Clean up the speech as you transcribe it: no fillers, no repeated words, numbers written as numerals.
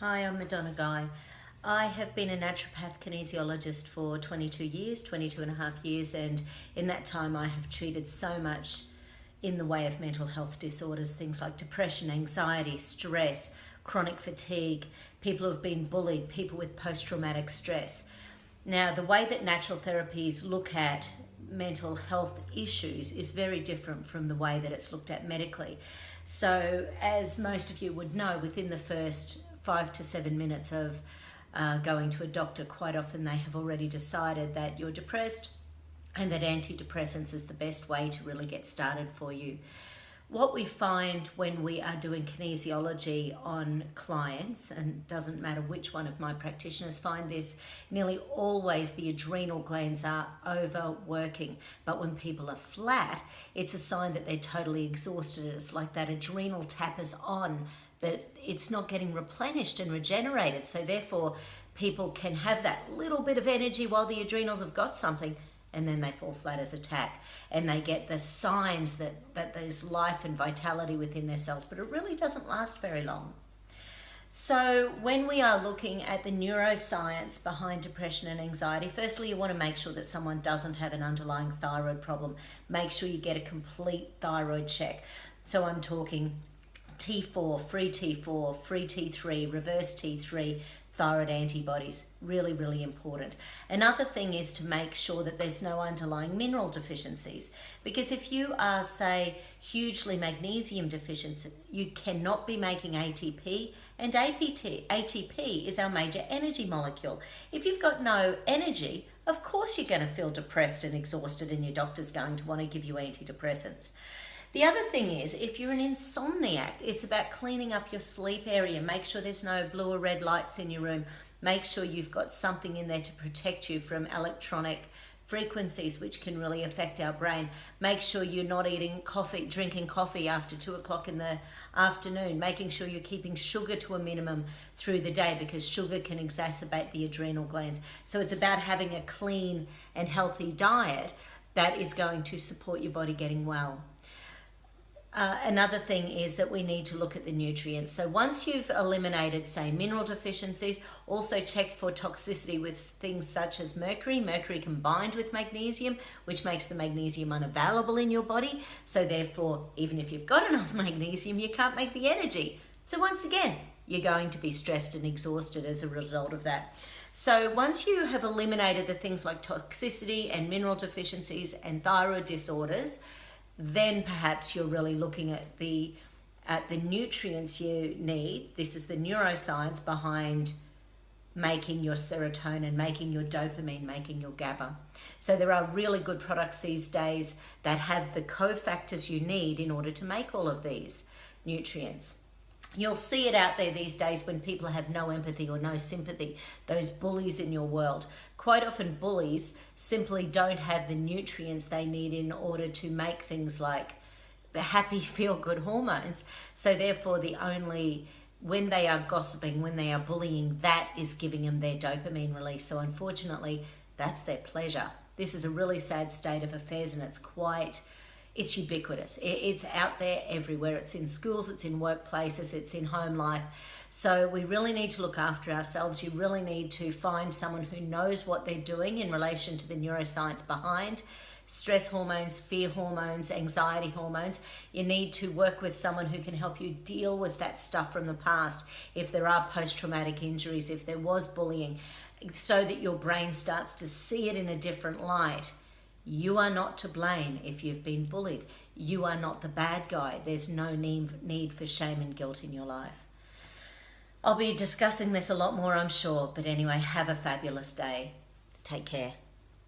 Hi, I'm Madonna Guy. I have been a naturopath kinesiologist for 22 years, 22 and a half years, and in that time I have treated so much in the way of mental health disorders, things like depression, anxiety, stress, chronic fatigue, people who have been bullied, people with post-traumatic stress. Now, the way that natural therapies look at mental health issues is very different from the way that it's looked at medically. So, as most of you would know, within the first 5 to 7 minutes of going to a doctor, quite often they have already decided that you're depressed and that antidepressants is the best way to really get started for you. What we find when we are doing kinesiology on clients, and it doesn't matter which one of my practitioners find this, nearly always the adrenal glands are overworking. But when people are flat, it's a sign that they're totally exhausted. It's like that adrenal tap is on, but it's not getting replenished and regenerated. So therefore, people can have that little bit of energy while the adrenals have got something, and then they fall flat as a tack, and they get the signs that there's life and vitality within their cells, but it really doesn't last very long. So when we are looking at the neuroscience behind depression and anxiety, firstly, you want to make sure that someone doesn't have an underlying thyroid problem. Make sure you get a complete thyroid check. So I'm talking T4, free T3, reverse T3, thyroid antibodies, really, really important. Another thing is to make sure that there's no underlying mineral deficiencies, because if you are, say, hugely magnesium deficient, you cannot be making ATP, and ATP is our major energy molecule. If you've got no energy, of course you're going to feel depressed and exhausted, and your doctor's going to want to give you antidepressants. The other thing is, if you're an insomniac, it's about cleaning up your sleep area. Make sure there's no blue or red lights in your room. Make sure you've got something in there to protect you from electronic frequencies, which can really affect our brain. Make sure you're not drinking coffee after 2 o'clock in the afternoon. Making sure you're keeping sugar to a minimum through the day, because sugar can exacerbate the adrenal glands. So it's about having a clean and healthy diet that is going to support your body getting well. Another thing is that we need to look at the nutrients. So once you've eliminated, say, mineral deficiencies, also check for toxicity with things such as mercury combined with magnesium, which makes the magnesium unavailable in your body. So therefore, even if you've got enough magnesium, you can't make the energy. So once again, you're going to be stressed and exhausted as a result of that. So once you have eliminated the things like toxicity and mineral deficiencies and thyroid disorders, then perhaps you're really looking at the nutrients you need. This is the neuroscience behind making your serotonin, making your dopamine, making your GABA. So there are really good products these days that have the cofactors you need in order to make all of these nutrients. You'll see it out there these days when people have no empathy or no sympathy, those bullies in your world. Quite often bullies simply don't have the nutrients they need in order to make things like the happy feel-good hormones. So therefore when they are gossiping, when they are bullying, that is giving them their dopamine release. So unfortunately, that's their pleasure. This is a really sad state of affairs, and it's ubiquitous. It's out there everywhere. It's in schools, it's in workplaces, it's in home life. So we really need to look after ourselves. You really need to find someone who knows what they're doing in relation to the neuroscience behind stress hormones, fear hormones, anxiety hormones. You need to work with someone who can help you deal with that stuff from the past. If there are post-traumatic injuries, if there was bullying, so that your brain starts to see it in a different light. You are not to blame if you've been bullied. You are not the bad guy. There's no need for shame and guilt in your life. I'll be discussing this a lot more, I'm sure. But anyway, have a fabulous day. Take care.